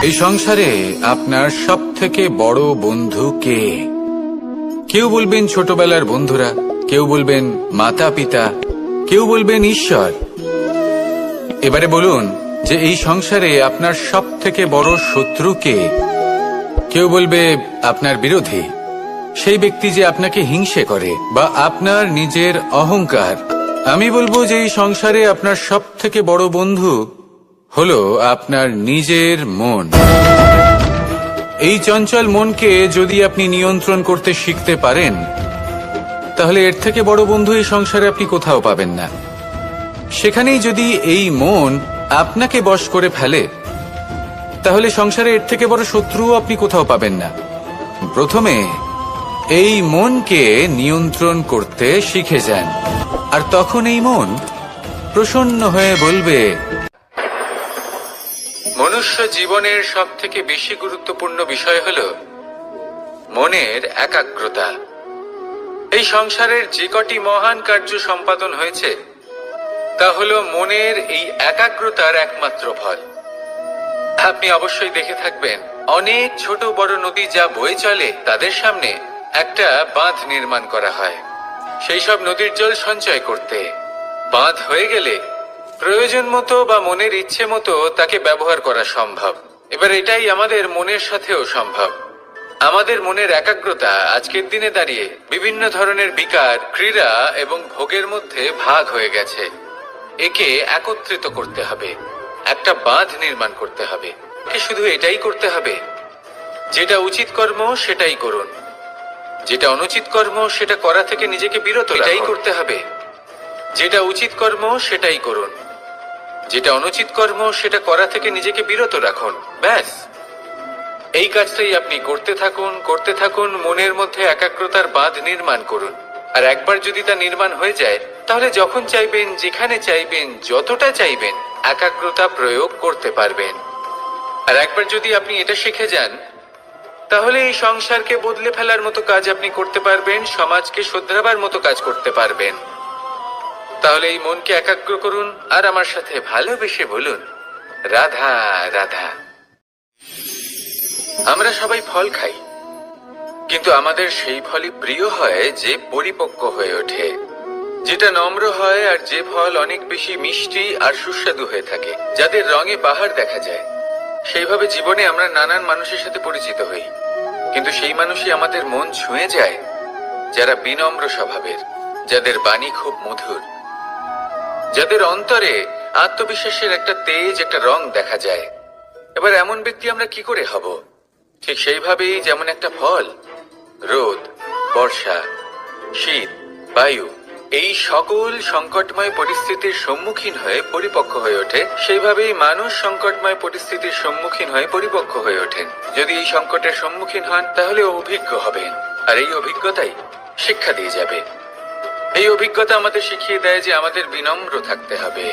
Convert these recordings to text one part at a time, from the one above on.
এই সংসারে আপনার সব থেকে বড় বন্ধু কে? কেউ বলবেন ছোটবেলার বন্ধুরা, কেউ বলবেন মাতা পিতা, কেউ বলবেন ঈশ্বর। এবারে বলুন যে এই সংসারে আপনার সব থেকে বড় শত্রু কে? কেউ বলবে আপনার বিরোধী, সেই ব্যক্তি যে আপনাকে হিংসে করে, বা আপনার নিজের অহংকার। আমি বলবো যে এই সংসারে আপনার সব থেকে বড় বন্ধু হলো আপনার নিজের মন। এই চঞ্চল মনকে যদি আপনি নিয়ন্ত্রণ করতে শিখতে পারেন, তাহলে এর থেকে বড় বন্ধু এই সংসারে আপনি কোথাও পাবেন না। সেখানেই যদি এই মন আপনাকে বশ করে ফেলে, তাহলে সংসারে এর থেকে বড় শত্রুও আপনি কোথাও পাবেন না। প্রথমে এই মনকে নিয়ন্ত্রণ করতে শিখে যান, আর তখন এই মন প্রসন্ন হয়ে বলবে, মনুষ্য জীবনের সব থেকে বেশি গুরুত্বপূর্ণ বিষয় হল মনের একাগ্রতা। এই সংসারের যে কটি মহান কার্য সম্পাদন হয়েছে তা হল মনের এই একাগ্রতার একমাত্র ফল। আপনি অবশ্যই দেখে থাকবেন, অনেক ছোট বড় নদী যা বয়ে চলে তাদের সামনে একটা বাঁধ নির্মাণ করা হয় সেই সব নদীর জল সঞ্চয় করতে। বাঁধ হয়ে গেলে প্রয়োজন মতো বা মনের ইচ্ছে মতো তাকে ব্যবহার করা সম্ভব। এবার এটাই আমাদের মনের সাথেও সম্ভব। আমাদের মনের একাগ্রতা আজকের দিনে দাঁড়িয়ে বিভিন্ন ধরনের বিকার, ক্রীড়া এবং ভোগের মধ্যে ভাগ হয়ে গেছে। একে একত্রিত করতে হবে, একটা বাঁধ নির্মাণ করতে হবে। শুধু এটাই করতে হবে, যেটা উচিত কর্ম সেটাই করুন, যেটা অনুচিত কর্ম সেটা করা থেকে নিজেকে বিরত রাখুন। এটাই করতে হবে, যেটা উচিত কর্ম সেটাই করুন, যেটা অনুচিত কর্ম সেটা করা থেকে নিজেকে বিরত রাখুন। ব্যাস, এই কাজটাই আপনি করতে থাকুন, করতে থাকুন। মনের মধ্যে একাগ্রতার বাঁধ নির্মাণ করুন। আর একবার যদি তা নির্মাণ হয়ে যায়, তাহলে যখন চাইবেন, যেখানে চাইবেন, যতটা চাইবেন একাগ্রতা প্রয়োগ করতে পারবেন। আর একবার যদি আপনি এটা শিখে যান, তাহলে এই সংসারকে বদলে ফেলার মতো কাজ আপনি করতে পারবেন, সমাজকে শোধরাবার মতো কাজ করতে পারবেন। তাহলে এই মনকে একাগ্র করুন আর আমার সাথে ভালোবেসে বলুন, রাধা রাধা। আমরা সবাই ফল খাই, কিন্তু আমাদের সেই ফলই প্রিয় হয় যে পরিপক্ক হয়ে ওঠে, যেটা নম্র হয়, আর যে ফল অনেক বেশি মিষ্টি আর সুস্বাদু হয়ে থাকে, যাদের রঙে বাহার দেখা যায়। সেইভাবে জীবনে আমরা নানান মানুষের সাথে পরিচিত হই, কিন্তু সেই মানুষই আমাদের মন ছুঁয়ে যায় যারা বিনম্র স্বভাবের, যাদের বাণী খুব মধুর, যাদের অন্তরে আত্মবিশ্বাসের একটা তেজ, একটা রং দেখা যায়। এবার এমন ব্যক্তি আমরা কি করে হব? ঠিক সেইভাবেই যেমন একটা ফল রোদ, বর্ষা, শীত, বায়ু এই সকল সংকটময় পরিস্থিতির সম্মুখীন হয়ে পরিপক্ক হয়ে ওঠে, সেইভাবেই মানুষ সংকটময় পরিস্থিতির সম্মুখীন হয়ে পরিপক্ক হয়ে ওঠেন। যদি এই সংকটের সম্মুখীন হন, তাহলে অভিজ্ঞ হবেন, আর এই অভিজ্ঞতাই শিক্ষা দিয়ে যাবে। এই অভিজ্ঞতা আমাদের শিখিয়ে দেয় যে আমাদের বিনম্র থাকতে হবে।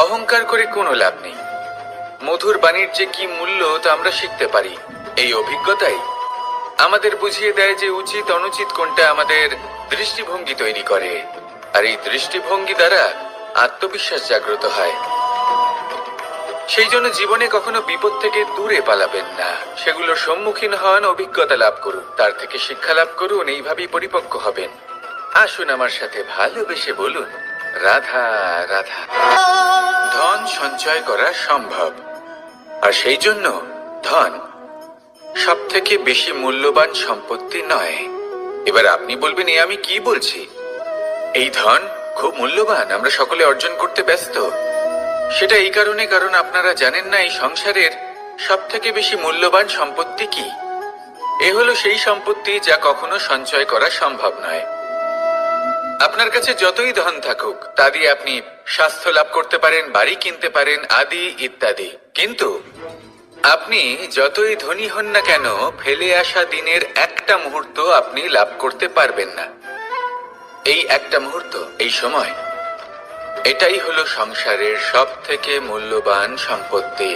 অহংকার করে কোনো লাভ নেই। মধুর বাণীর যে কি মূল্য তা আমরা শিখতে পারি। এই অভিজ্ঞতাই আমাদের বুঝিয়ে দেয় যে উচিত অনুচিত কোনটা, আমাদের দৃষ্টিভঙ্গি তৈরি করে, আর এই দৃষ্টিভঙ্গি দ্বারা আত্মবিশ্বাস জাগ্রত হয়। সেই জন্য জীবনে কখনো বিপদ থেকে দূরে পালাবেন না, সেগুলোর সম্মুখীন হন, অভিজ্ঞতা লাভ করুন, তার থেকে শিক্ষা লাভ করুন, এইভাবেই পরিপক্ক হবেন। আসুন আমার সাথে ভালোবেসে বলুন, রাধা রাধা। ধন সঞ্চয় করা সম্ভব, আর সেই জন্য ধন সব থেকে বেশি মূল্যবান সম্পত্তি নয়। এবার আপনি বলবেন, এ আমি কি বলছি? এই ধন খুব মূল্যবান, আমরা সকলে অর্জন করতে ব্যস্ত। সেটা এই কারণে, কারণ আপনারা জানেন না এই সংসারের সব থেকে বেশি মূল্যবান সম্পত্তি কি। এ হলো সেই সম্পত্তি যা কখনো সঞ্চয় করা সম্ভব নয়। আপনার কাছে যতই ধন থাকুক, তা দিয়ে আপনি স্বাস্থ্য লাভ করতে পারেন, বাড়ি কিনতে পারেন, আদি ইত্যাদি, কিন্তু আপনি যতই ধনী হন না কেন, ফেলে আসা দিনের একটা মুহূর্ত আপনি লাভ করতে পারবেন না। এই একটা মুহূর্ত, এই সময়, এটাই হলো সংসারের সব থেকে মূল্যবান সম্পত্তি।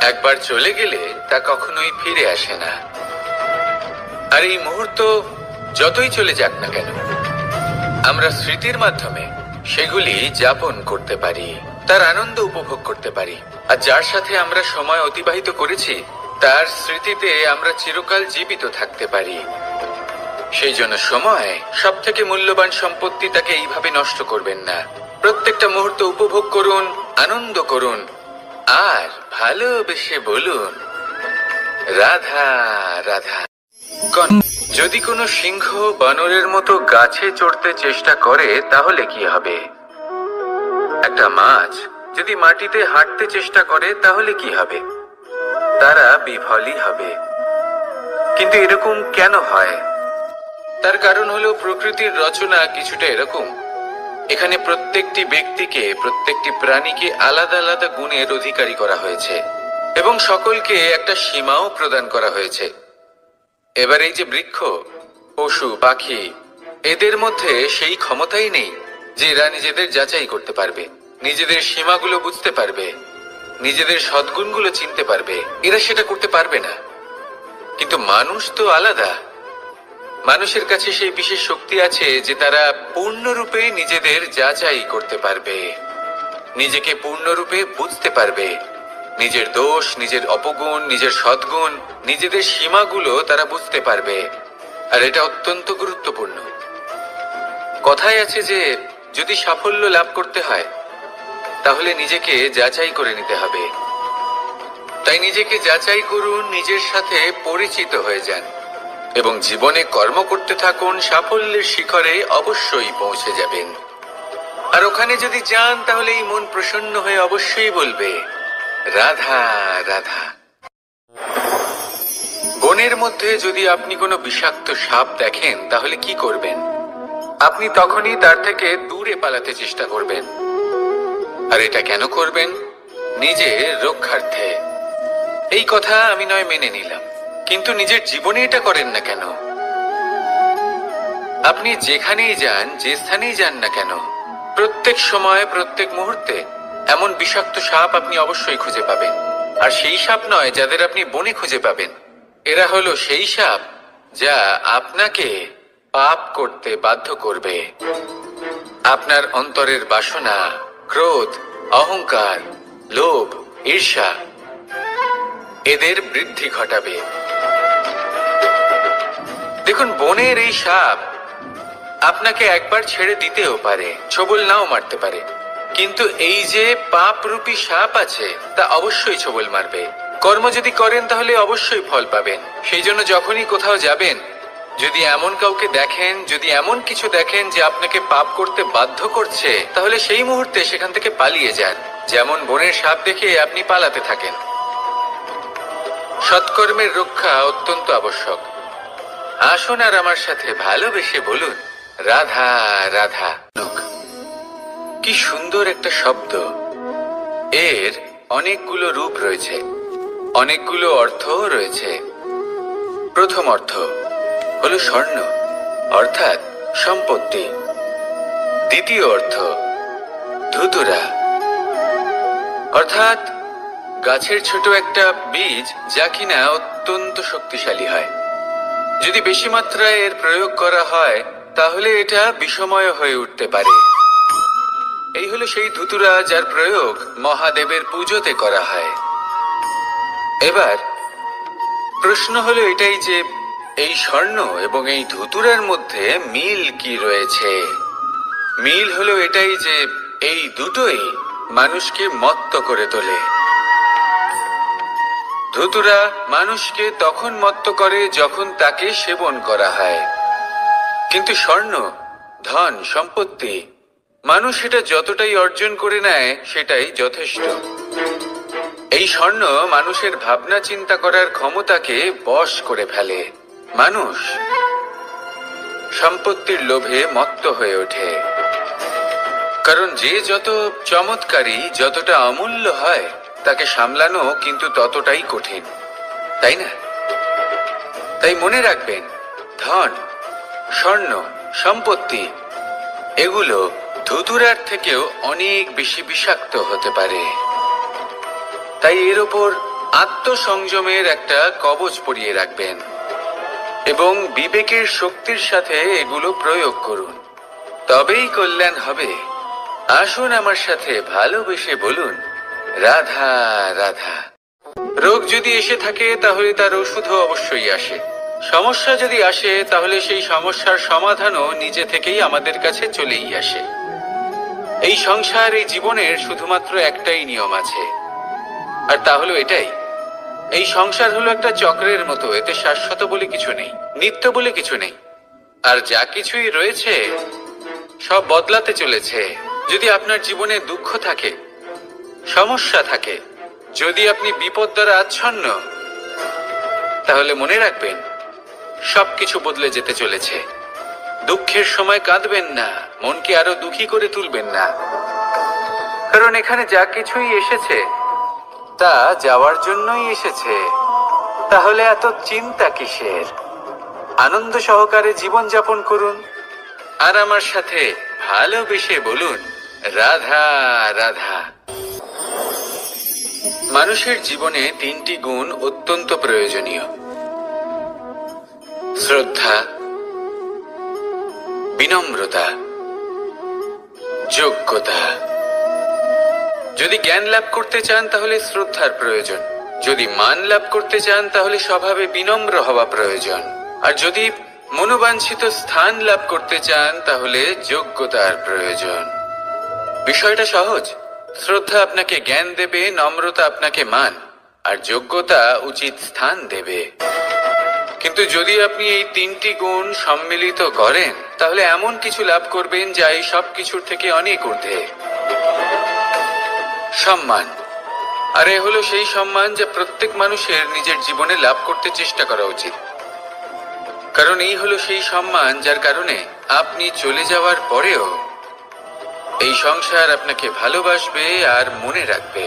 একবার চলে গেলে তা কখনোই ফিরে আসে না। আর এই মুহূর্ত যতই চলে যাক না কেন, আমরা স্মৃতির মাধ্যমে সেগুলি যাপন করতে পারি, তার আনন্দ উপভোগ করতে পারি। আর যার সাথে আমরা সময় অতিবাহিত করেছি তার স্মৃতিতে আমরা চিরকাল জীবিত থাকতে পারি। সেই জন্য সময় সব থেকে মূল্যবান সম্পত্তি, তাকে এইভাবে নষ্ট করবেন না। প্রত্যেকটা মুহূর্ত উপভোগ করুন, আনন্দ করুন, আর ভালোবেসে বলুন রাধা রাধা। যদি কোনো সিংহ বানরের মতো গাছে চড়তে চেষ্টা করে তাহলে কি হবে? একটা মাছ যদি মাটিতে হাঁটতে চেষ্টা করে তাহলে কি হবে? তারা বিফলই হবে। কিন্তু এরকম কেন হয়? তার কারণ হলো প্রকৃতির রচনা কিছুটা এরকম। এখানে প্রত্যেকটি ব্যক্তিকে, প্রত্যেকটি প্রাণীকে আলাদা আলাদা গুণের অধিকারী করা হয়েছে এবং সকলকে একটা সীমাও প্রদান করা হয়েছে। এবার এই যে বৃক্ষ, পশু, পাখি, এদের মধ্যে সেই ক্ষমতাই নেই যে এরা নিজেদের যাচাই করতে পারবে, নিজেদের সীমাগুলো বুঝতে পারবে, নিজেদের সদ্গুণগুলো চিনতে পারবে। এরা সেটা করতে পারবে না। কিন্তু মানুষ তো আলাদা। মানুষের কাছে সেই বিশেষ শক্তি আছে যে তারা পূর্ণরূপে নিজেদের যাচাই করতে পারবে, নিজেকে পূর্ণরূপে বুঝতে পারবে, নিজের দোষ, নিজের অপগুণ, নিজের সদ্গুণ, নিজেদের সীমাগুলো তারা বুঝতে পারবে। আর এটা অত্যন্ত গুরুত্বপূর্ণ। কথায় আছে যে যদি সাফল্য লাভ করতে হয় তাহলে নিজেকে যাচাই করে নিতে হবে। তাই নিজেকে যাচাই করুন, নিজের সাথে পরিচিত হয়ে যান এবং জীবনে কর্ম করতে থাকুন। সাফল্যের শিখরে অবশ্যই পৌঁছে যাবেন। আর ওখানে যদি যান তাহলে এই মন প্রসন্ন হয়ে অবশ্যই বলবে রাধা রাধা। বনের মধ্যে যদি আপনি কোনো বিষাক্ত সাপ দেখেন তাহলে কি করবেন? আপনি তখনই তার থেকে দূরে পালাতে চেষ্টা করবেন। আর এটা কেন করবেন? নিজের রক্ষার্থে। এই কথা আমি নয় মেনে নিলাম, কিন্তু নিজের জীবনে এটা করেন না কেন? আপনি যেখানেই যান, যে স্থানেই যান না কেন, প্রত্যেক সময়, প্রত্যেক মুহূর্তে এমন বিষাক্ত সাপ আপনি অবশ্যই খুঁজে পাবেন। আর সেই সাপ নয় যাদের আপনি বনে খুঁজে পাবেন। এরা হলো সেই সাপ যা আপনাকে পাপ করতে বাধ্য করবে। আপনার অন্তরের বাসনা, ক্রোধ, অহংকার, লোভ, ঈর্ষা, এদের বৃদ্ধি ঘটাবে। দেখুন, বনের এই সাপ আপনাকে একবার ছেড়ে দিতেও পারে, ছোবল নাও মারতে পারে, কিন্তু এই যে পাপরূপী সাপ আছে তা অবশ্যই ছোবল মারবে। কর্ম যদি করেন তাহলে অবশ্যই ফল পাবেন। সেই জন্য যখনই কোথাও যাবেন, যদি এমন কাউকে দেখেন, যদি এমন কিছু দেখেন যে আপনাকে পাপ করতে বাধ্য করছে, তাহলে সেই মুহূর্তে সেখান থেকে পালিয়ে যান। যেমন বনের সাপ দেখে আপনি পালাতে থাকেন। সৎকর্মের রক্ষা অত্যন্ত আবশ্যক। আসুন আর আমার সাথে ভালোবেসে বলুন রাধা রাধা। কি সুন্দর একটা শব্দ। এর অনেকগুলো রূপ রয়েছে, অনেকগুলো অর্থ রয়েছে। প্রথম অর্থ হলো স্বর্ণ, অর্থাৎ সম্পত্তি। দ্বিতীয় অর্থ ধুতুরা, অর্থাৎ গাছের ছোট একটা বীজ যা কিনা অত্যন্ত শক্তিশালী হয়। যদি বেশি মাত্রায় এর প্রয়োগ করা হয় তাহলে এটা বিষময় হয়ে উঠতে পারে। এই হলো সেই ধুতুরা যার প্রয়োগ মহাদেবের পুজোতে করা হয়। এবার প্রশ্ন হলো এটাই যে এই স্বর্ণ এবং এই ধুতুরার মধ্যে মিল কি রয়েছে? মিল হলো এটাই যে এই দুটোই মানুষকে মত্ত করে তোলে। ধুতুরা মানুষকে তখন মত্ত করে যখন তাকে সেবন করা হয়, কিন্তু স্বর্ণ, ধন, সম্পত্তি, মানুষ এটা যতটাই অর্জন করে নেয় সেটাই যথেষ্ট। এই স্বর্ণ মানুষের ভাবনা চিন্তা করার ক্ষমতাকে বশ করে ফেলে। মানুষ সম্পত্তির লোভে মত্ত হয়ে ওঠে, কারণ যে যত চমৎকারী, যতটা অমূল্য হয় তাকে সামলানো কিন্তু ততটাই কঠিন, তাই না? তাই মনে রাখবেন, ধন, স্বর্ণ, সম্পত্তি এগুলো ধুতুরার থেকেও অনেক বেশি বিষাক্ত হতে পারে। তাই এর ওপর আত্মসংযমের একটা কবচ পরিয়ে রাখবেন এবং বিবেকের শক্তির সাথে এগুলো প্রয়োগ করুন। তবেই কল্যাণ হবে। আসুন আমার সাথে ভালোবেসে বলুন, রাধা রাধা। রোগ যদি এসে থাকে তাহলে তার ওষুধও অবশ্যই আসে। সমস্যা যদি আসে তাহলে সেই সমস্যার সমাধানও নিজে থেকেই আমাদের কাছে চলেই আসে। এই সংসার, এই জীবনের শুধুমাত্র একটাই নিয়ম আছে, আর তা হলো এটাই, এই সংসার হলো একটা চক্রের মতো। এতে শাশ্বত বলে কিছু নেই, নিত্য বলে কিছু নেই, আর যা কিছুই রয়েছে সব বদলাতে চলেছে। যদি আপনার জীবনে দুঃখ থাকে, সমস্যা থাকে, যদি আপনি বিপদ দ্বারা আচ্ছন্ন, তাহলে মনে রাখবেন সবকিছু বদলে যেতে চলেছে। দুঃখের সময় কাঁদবেন না, মনকে আরো দুঃখী করে তুলবেন না, কারণ এখানে যা কিছুই এসেছে তা যাওয়ার জন্যই এসেছে। তাহলে এত চিন্তা কিসের? আনন্দ সহকারে জীবন যাপন করুন, আর আমার সাথে ভালোবেসে বলুন, রাধা রাধা। মানুষের জীবনে তিনটি গুণ অত্যন্ত প্রয়োজনীয়: শ্রদ্ধা, বিনম্রতা, যোগ্যতা। যদি জ্ঞান লাভ করতে চান তাহলে শ্রদ্ধার প্রয়োজন, যদি মান লাভ করতে চান তাহলে স্বভাবে বিনম্র হওয়া প্রয়োজন, আর যদি মনোবাঞ্ছিত স্থান লাভ করতে চান তাহলে যোগ্যতার প্রয়োজন। বিষয়টা সহজ। শ্রদ্ধা আপনাকে জ্ঞান দেবে, নম্রতা আপনাকে মান, আর যোগ্যতা উচিত স্থান দেবে। কিন্তু যদি আপনি এই তিনটি গুণ সম্মিলিত করেন তাহলে এমন কিছু লাভ করবেন যা এই সব কিছুর থেকে অনেক ঊর্ধ্বে। সম্মান। আর এ হলো সেই সম্মান যা প্রত্যেক মানুষের নিজের জীবনে লাভ করতে চেষ্টা করা উচিত, কারণ এই হলো সেই সম্মান যার কারণে আপনি চলে যাওয়ার পরেও এই সংসার আপনাকে ভালোবাসবে আর মনে রাখবে।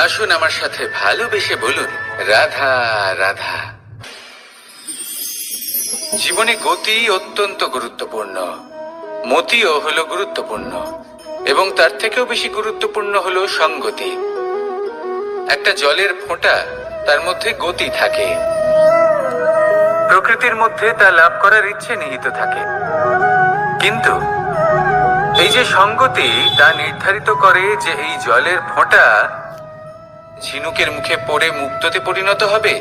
আসুন আমার সাথে ভালোবেসে বলুন, রাধা রাধা। জীবনে গতি অত্যন্ত গুরুত্বপূর্ণ, মতিও হলো গুরুত্বপূর্ণ, এবং তার থেকেও বেশি গুরুত্বপূর্ণ হলো সঙ্গতি। একটা জলের ফোঁটা, তার মধ্যে গতি থাকে, প্রকৃতির মধ্যে তা লাভ করার ইচ্ছে নিহিত থাকে, কিন্তু এই যে সঙ্গতি তা নির্ধারিত করে যে এই জলের ফোঁটা ঝিনুকের মুখে পড়ে মুক্ততে পরিণত হবে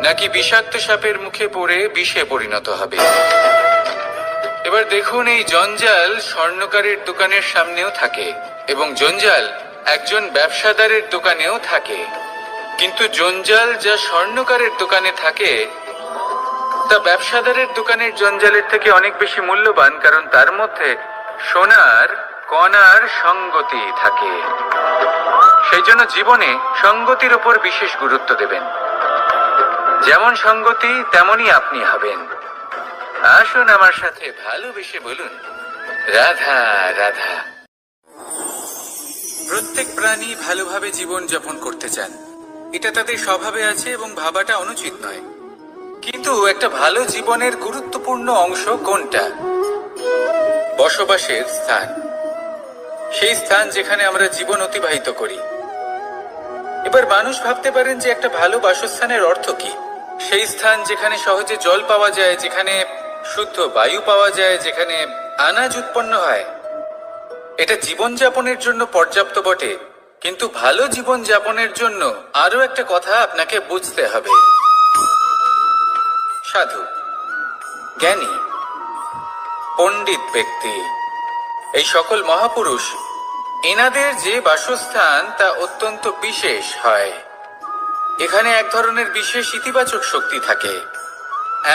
নাকি বিষাক্ত সাপের মুখে পড়ে বিষে পরিণত হবে। এবার দেখুন, এই জঞ্জাল স্বর্ণকারের দোকানের সামনেও থাকে এবং জঞ্জাল একজন ব্যবসাদারের দোকানেও থাকে, কিন্তু জঞ্জাল যা স্বর্ণকারের দোকানে থাকে তা ব্যবসাদারের দোকানের জঞ্জালের থেকে অনেক বেশি মূল্যবান, কারণ তার মধ্যে সোনার কণার সঙ্গতি থাকে। সেই জন্য জীবনে সঙ্গতির উপর বিশেষ গুরুত্ব দেবেন। যেমন সঙ্গতি তেমনই আপনি হবেন। আসুন আমার সাথে ভালোবেসে বলুন, রাধা রাধা। প্রত্যেক প্রাণী ভালোভাবে জীবন যাপন করতে চান, এটা তাদের স্বভাবে আছে এবং ভাবাটা অনুচিত নয়। কিন্তু একটা ভালো জীবনের গুরুত্বপূর্ণ অংশ কোনটা? বসবাসের স্থান, সেই স্থান যেখানে আমরা জীবন অতিবাহিত করি। এবার মানুষ ভাবতে পারেন যে একটা ভালো বাসস্থানের অর্থ কি? সেই স্থান যেখানে সহজে জল পাওয়া যায়, যেখানে শুদ্ধ বায়ু পাওয়া যায়, যেখানে আনাজ উৎপন্ন হয়। এটা জীবনযাপনের জন্য পর্যাপ্ত বটে, কিন্তু ভালো জীবন যাপনের জন্য আরো একটা কথা আপনাকে বুঝতে হবে। সাধু, জ্ঞানী, পণ্ডিত ব্যক্তি, এই সকল মহাপুরুষ, এনাদের যে বাসস্থান তা অত্যন্ত বিশেষ হয়। এখানে এক ধরনের বিশেষ ইতিবাচক শক্তি থাকে,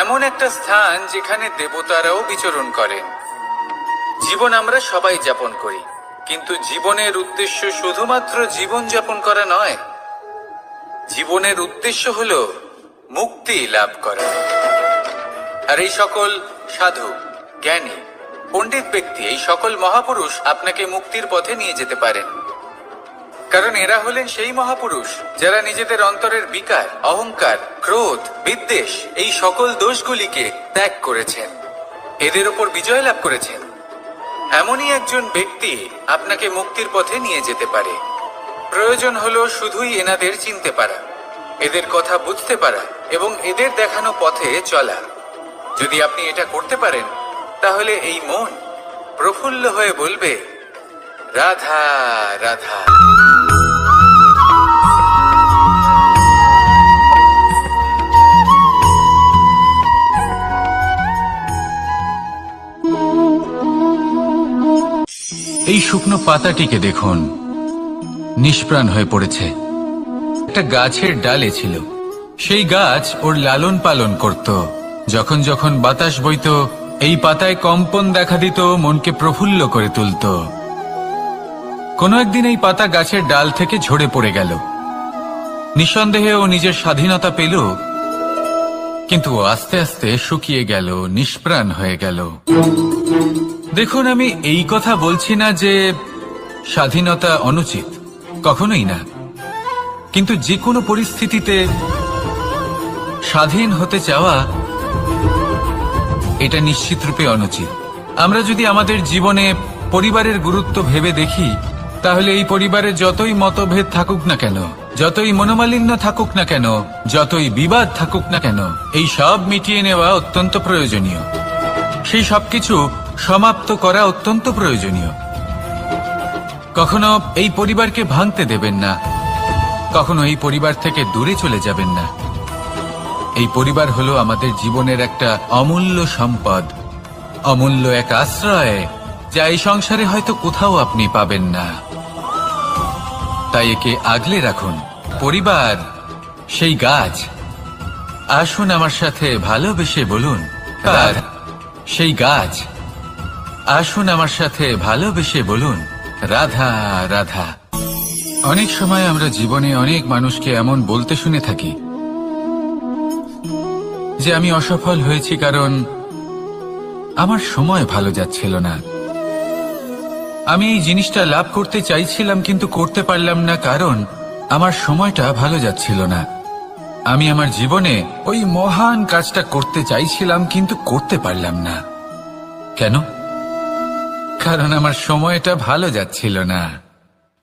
এমন একটা স্থান যেখানে দেবতারাও বিচরণ করেন। জীবন আমরা সবাই যাপন করি, কিন্তু জীবনের উদ্দেশ্য শুধুমাত্র জীবন যাপন করা নয়। জীবনের উদ্দেশ্য হলো মুক্তি লাভ করা। আর এই সকল সাধু, জ্ঞানী, পণ্ডিত ব্যক্তি, এই সকল মহাপুরুষ আপনাকে মুক্তির পথে নিয়ে যেতে পারেন, কারণ এরা হলেন সেই মহাপুরুষ যারা নিজেদের অন্তরের বিকার, অহংকার, ক্রোধ, বিদ্বেষ এই সকল দোষগুলিকে ত্যাগ করেছেন, এদের ওপর বিজয় লাভ করেছেন। এমনই একজন ব্যক্তি আপনাকে মুক্তির পথে নিয়ে যেতে পারে। প্রয়োজন হলো শুধুই এনাদের চিনতে পারা, এদের কথা বুঝতে পারা এবং এদের দেখানো পথে চলা। যদি আপনি এটা করতে পারেন তাহলে এই মন প্রফুল্ল হয়ে বলবে, রাধা রাধা। এই শুকনো পাতাটিকে দেখুন, নিষ্প্রাণ হয়ে পড়েছে। একটা গাছের ডালে ছিল, সেই গাছ ওর লালন পালন করত। যখন যখন বাতাস বইত, এই পাতায় কম্পন দেখা দিত, মনকে প্রফুল্ল করে তুলত। কোনো একদিন এই পাতা গাছের ডাল থেকে ঝরে পড়ে গেল। নিঃসন্দেহে ও নিজের স্বাধীনতা পেল, কিন্তু আস্তে আস্তে শুকিয়ে গেল, নিষ্প্রাণ হয়ে গেল। দেখুন, আমি এই কথা বলছি না যে স্বাধীনতা অনুচিত, কখনোই না। কিন্তু যে কোনো পরিস্থিতিতে স্বাধীন হতে চাওয়া এটা নিশ্চিতরূপে অনুচিত। আমরা যদি আমাদের জীবনে পরিবারের গুরুত্ব ভেবে দেখি, তাহলে এই পরিবারে যতই মতভেদ থাকুক না কেন, যতই মনোমালিন্য থাকুক না কেন, যতই বিবাদ থাকুক না কেন, এই সব মিটিয়ে নেওয়া অত্যন্ত প্রয়োজনীয়। সেই সবকিছু সমাপ্ত করা অত্যন্ত প্রয়োজনীয়। কখনো এই পরিবারকে ভাঙতে দেবেন না, কখনো এই পরিবার থেকে দূরে চলে যাবেন না। এই পরিবার হলো আমাদের জীবনের একটা অমূল্য সম্পদ, অমূল্য এক আশ্রয়, যা এই সংসারে হয়তো কোথাও আপনি পাবেন না। তাই একে আগলে রাখুন। পরিবার সেই গাছ। আসুন আমার সাথে ভালোবেসে বলুন, আর সেই গাছ। আসুন আমার সাথে ভালোবেসে বলুন, রাধা রাধা। অনেক সময় আমরা জীবনে অনেক মানুষকে এমন বলতে শুনে থাকি যে আমি অসফল হয়েছি কারণ আমার সময় ভালো যাচ্ছিল না। আমি এই জিনিসটা লাভ করতে চাইছিলাম কিন্তু করতে পারলাম না কারণ আমার সময়টা ভালো যাচ্ছিল না। আমি আমার জীবনে ওই মহান কাজটা করতে চাইছিলাম কিন্তু করতে পারলাম না। কেন? কারণ আমার সময়টা ভালো যাচ্ছিল না।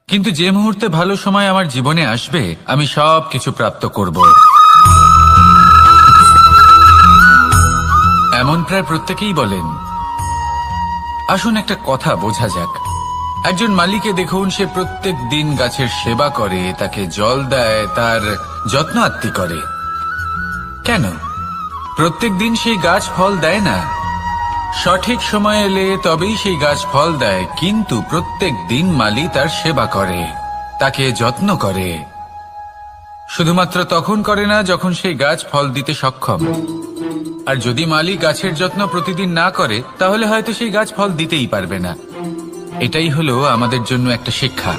কিন্তু যে মুহূর্তে ভালো সময় আমার জীবনে আসবে, আমি সব কিছু প্রাপ্ত করব। এমন প্রায় প্রত্যেকেই বলেন। আসুন একটা কথা বোঝা যাক। একজন মালিকে দেখুন, সে প্রত্যেক দিন গাছের সেবা করে, তাকে জল দেয়, তার যত্ন আত্তি করে। কেন? প্রত্যেক দিন সেই গাছ ফল দেয় না। সঠিক সময় এলে তবেই সেই গাছ ফল দেয়, কিন্তু প্রত্যেক দিন মালি তার সেবা করে, তাকে যত্ন করে। শুধুমাত্র তখন করে না যখন সেই গাছ ফল দিতে সক্ষম। আর যদি মালি গাছের যত্ন প্রতিদিন না করে, তাহলে হয়তো সেই গাছ ফল দিতেই পারবে না। এটাই হলো আমাদের জন্য একটা শিক্ষা।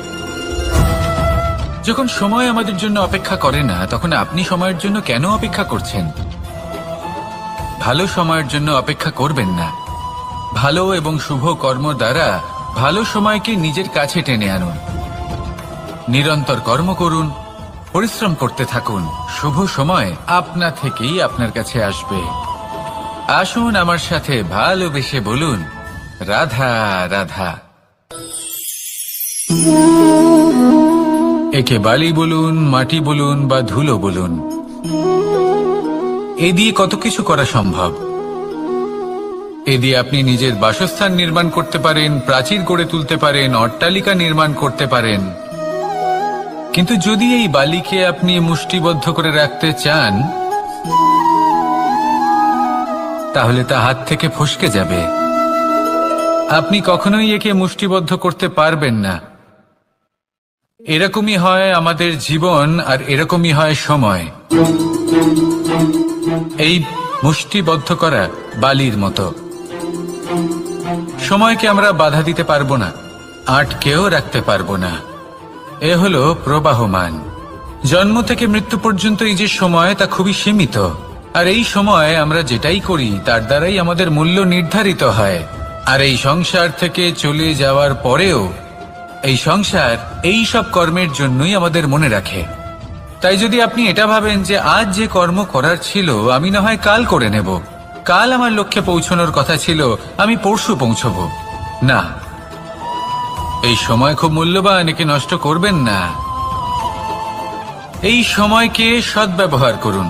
যখন সময় আমাদের জন্য অপেক্ষা করে না, তখন আপনি সময়ের জন্য কেন অপেক্ষা করছেন? ভালো সময়ের জন্য অপেক্ষা করবেন না। ভালো এবং শুভ কর্ম দ্বারা ভালো সময়কে নিজের কাছে টেনে আনুন। নিরন্তর কর্ম করুন, পরিশ্রম করতে থাকুন। শুভ সময় আপনা থেকেই আপনার কাছে আসবে। আসুন আমার সাথে ভালোবেসে বলুন, রাধা রাধা। একে বালি বলুন, মাটি বলুন বা ধুলো বলুন, এ দিয়ে কত কিছু করা সম্ভব। এ দিয়ে আপনি নিজের বাসস্থান নির্মাণ করতে পারেন, প্রাচীর গড়ে তুলতে পারেন, অট্টালিকা নির্মাণ করতে পারেন। কিন্তু যদি এই বালিকে আপনি মুষ্টিবদ্ধ করে রাখতে চান, তাহলে তা হাত থেকে ফসকে যাবে। আপনি কখনোই একে মুষ্টিবদ্ধ করতে পারবেন না। এরকমই হয় আমাদের জীবন, আর এরকমই হয় সময়। এই মুষ্টিবদ্ধ করা বালির মতো। সময়কে আমরা বাধা দিতে পারবো না, আটকেও রাখতে পারবো না। এ হলো প্রবাহমান। জন্ম থেকে মৃত্যু পর্যন্ত এই যে সময়, তা খুবই সীমিত। আর এই সময় আমরা যেটাই করি তার দ্বারাই আমাদের মূল্য নির্ধারিত হয়। আর এই সংসার থেকে চলে যাওয়ার পরেও এই সংসার এই সব কর্মের জন্যই আমাদের মনে রাখে। তাই যদি আপনি এটা ভাবেন যে আজ যে কর্ম করার ছিল আমি না হয় কাল করে নেব, কাল আমার লক্ষ্যে পৌঁছানোর কথা ছিল আমি পরশু পৌঁছব, না, এই সময় খুব মূল্যবান, একে নষ্ট করবেন না। এই সময়কে সদ্ব্যবহার করুন,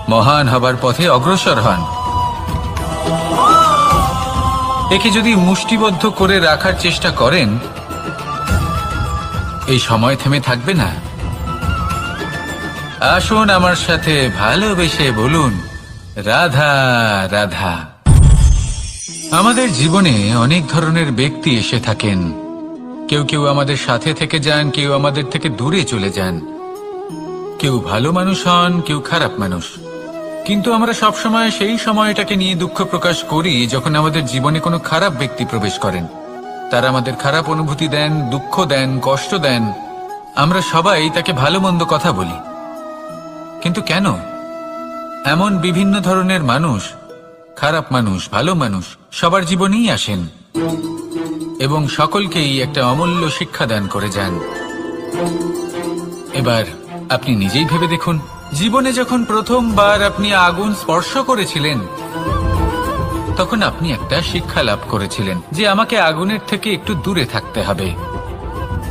মহান হবার পথে অগ্রসর হন। একে যদি মুষ্টিবদ্ধ করে রাখার চেষ্টা করেন, এই সময় থেমে থাকবে না। আসুন আমার সাথে ভালোবেসে বলুন, রাধা রাধা। আমাদের জীবনে অনেক ধরনের ব্যক্তি এসে থাকেন। কেউ কেউ আমাদের সাথে থেকে যান, কেউ আমাদের থেকে দূরে চলে যান। কেউ ভালো মানুষ হন, কেউ খারাপ মানুষ। কিন্তু আমরা সবসময় সেই সময়টাকে নিয়ে দুঃখ প্রকাশ করি যখন আমাদের জীবনে কোনো খারাপ ব্যক্তি প্রবেশ করেন। তারা আমাদের খারাপ অনুভূতি দেন, দুঃখ দেন, কষ্ট দেন। আমরা সবাই তাকে ভালো মন্দ কথা বলি। কিন্তু কেন? এমন বিভিন্ন ধরনের মানুষ, খারাপ মানুষ, ভালো মানুষ সবার জীবনেই আসেন এবং সকলকেই একটা অমূল্য শিক্ষা দান করে যান। এবার আপনি নিজেই ভেবে দেখুন, জীবনে যখন প্রথমবার আপনি আগুন স্পর্শ করেছিলেন, তখন আপনি একটা শিক্ষা লাভ করেছিলেন যে আমাকে আগুনের থেকে একটু দূরে থাকতে হবে।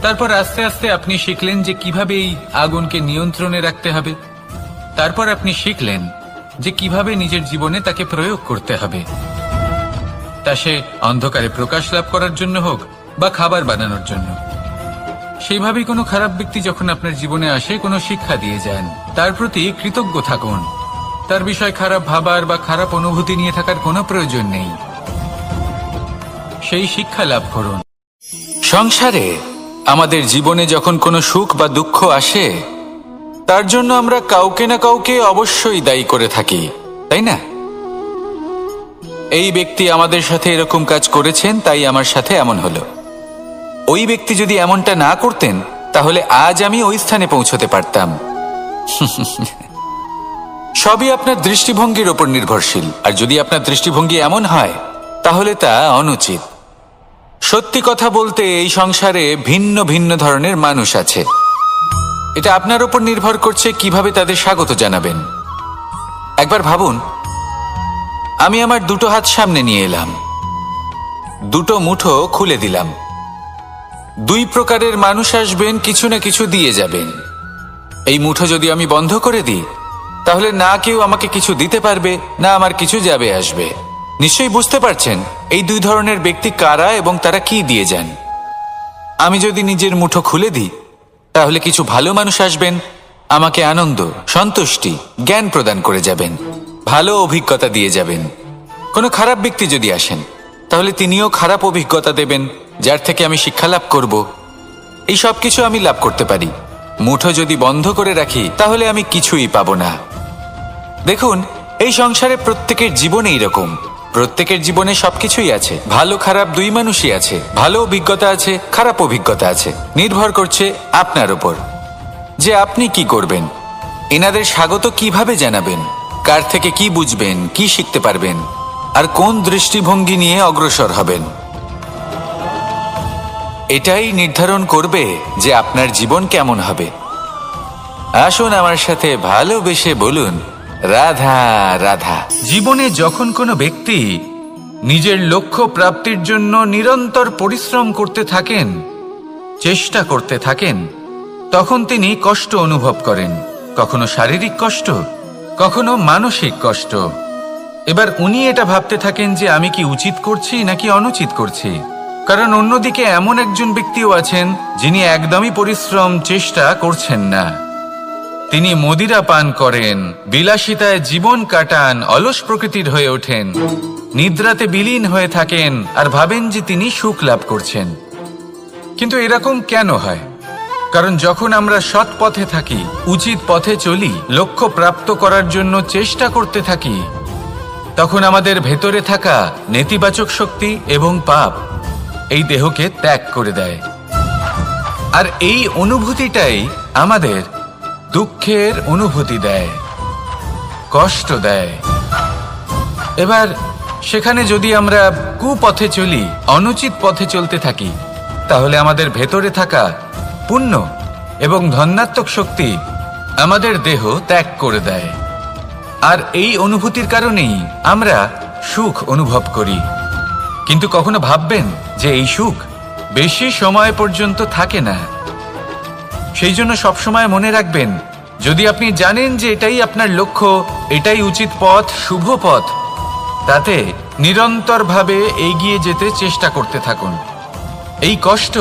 তারপর আস্তে আস্তে আপনি শিখলেন যে কিভাবে এই আগুনকে নিয়ন্ত্রণে রাখতে হবে। তারপর আপনি শিখলেন যে কিভাবে নিজের জীবনে তাকে প্রয়োগ করতে হবে, তা সে অন্ধকারে প্রকাশ লাভ করার জন্য হোক বা খাবার বানানোর জন্য। সেইভাবেই কোনো খারাপ ব্যক্তি যখন আপনার জীবনে আসে, কোনো শিক্ষা দিয়ে যান, তার প্রতি কৃতজ্ঞ থাকুন। তার বিষয় খারাপ ভাবার বা খারাপ অনুভূতি নিয়ে থাকার কোনো প্রয়োজন নেই। সেই শিক্ষা লাভ করুন। সংসারে আমাদের জীবনে যখন কোনো সুখ বা দুঃখ আসে, তার জন্য আমরা কাউকে না কাউকে অবশ্যই দায়ী করে থাকি, তাই না? এই ব্যক্তি আমাদের সাথে এরকম কাজ করেছেন, তাই আমার সাথে এমন হলো। ওই ব্যক্তি যদি এমনটা না করতেন, তাহলে আজ আমি ওই স্থানে পৌঁছতে পারতাম। সবই আপনার দৃষ্টিভঙ্গির ওপর নির্ভরশীল। আর যদি আপনার দৃষ্টিভঙ্গি এমন হয়, তাহলে তা অনুচিত। সত্যি কথা বলতে, এই সংসারে ভিন্ন ভিন্ন ধরনের মানুষ আছে। এটা আপনার ওপর নির্ভর করছে কিভাবে তাদের স্বাগত জানাবেন। একবার ভাবুন, আমি আমার দুটো হাত সামনে নিয়ে এলাম, দুটো মুঠো খুলে দিলাম। দুই প্রকারের মানুষ আসবেন, কিছু না কিছু দিয়ে যাবেন। এই মুঠো যদি আমি বন্ধ করে দিই, তাহলে না কেউ আমাকে কিছু দিতে পারবে, না আমার কিছু যাবে আসবে। নিশ্চয়ই বুঝতে পারছেন এই দুই ধরনের ব্যক্তি কারা এবং তারা কি দিয়ে যান। আমি যদি নিজের মুঠো খুলে দিই, তাহলে কিছু ভালো মানুষ আসবেন, আমাকে আনন্দ, সন্তুষ্টি, জ্ঞান প্রদান করে যাবেন, ভালো অভিজ্ঞতা দিয়ে যাবেন। কোনো খারাপ ব্যক্তি যদি আসেন, তাহলে তিনিও খারাপ অভিজ্ঞতা দেবেন, যার থেকে আমি শিক্ষা লাভ করব। এই সব কিছু আমি লাভ করতে পারি। মুঠো যদি বন্ধ করে রাখি, তাহলে আমি কিছুই পাবো না। দেখুন, এই সংসারে প্রত্যেকের জীবনে এইরকম। প্রত্যেকের জীবনে সবকিছুই আছে, ভালো খারাপ দুই মানুষই আছে। ভালো অভিজ্ঞতা আছে, খারাপ অভিজ্ঞতা আছে। নির্ভর করছে আপনার উপর যে আপনি কি করবেন, এনাদের স্বাগত কিভাবে জানাবেন, কার থেকে কি বুঝবেন, কি শিখতে পারবেন, আর কোন দৃষ্টিভঙ্গি নিয়ে অগ্রসর হবেন। এটাই নির্ধারণ করবে যে আপনার জীবন কেমন হবে। আসুন আমার সাথে ভালোবেসে বলুন, রাধা রাধা। জীবনে যখন কোনো ব্যক্তি নিজের লক্ষ্য প্রাপ্তির জন্য নিরন্তর পরিশ্রম করতে থাকেন, চেষ্টা করতে থাকেন, তখন তিনি কষ্ট অনুভব করেন। কখনো শারীরিক কষ্ট, কখনো মানসিক কষ্ট। এবার উনি এটা ভাবতে থাকেন যে আমি কি উচিত করছি নাকি অনুচিত করছি। কারণ অন্যদিকে এমন একজন ব্যক্তিও আছেন যিনি একদমই পরিশ্রম, চেষ্টা করছেন না। তিনি মদিরা পান করেন, বিলাসিতায় জীবন কাটান, অলস প্রকৃতির হয়ে ওঠেন, নিদ্রাতে বিলীন হয়ে থাকেন আর ভাবেন যে তিনি সুখ লাভ করছেন। কিন্তু এরকম কেন হয়? কারণ যখন আমরা সৎ পথে থাকি, উচিত পথে চলি, লক্ষ্য প্রাপ্ত করার জন্য চেষ্টা করতে থাকি, তখন আমাদের ভেতরে থাকা নেতিবাচক শক্তি এবং পাপ এই দেহকে ত্যাগ করে দেয়। আর এই অনুভূতিটাই আমাদের দুঃখের অনুভূতি দেয়, কষ্ট দেয়। এবার সেখানে যদি আমরা কুপথে চলি, অনুচিত পথে চলতে থাকি, তাহলে আমাদের ভেতরে থাকা পুণ্য এবং ধনাত্মক শক্তি আমাদের দেহ ত্যাগ করে দেয়। আর এই অনুভূতির কারণেই আমরা সুখ অনুভব করি। কিন্তু কখনো ভাববেন যে এই সুখ বেশি সময় পর্যন্ত থাকে না। সেই জন্য সবসময় মনে রাখবেন, যদি আপনি জানেন যে এটাই আপনার লক্ষ্য, এটাই উচিত পথ, শুভ পথ, তাতে নিরন্তরভাবে এগিয়ে যেতে চেষ্টা করতে থাকুন। এই কষ্ট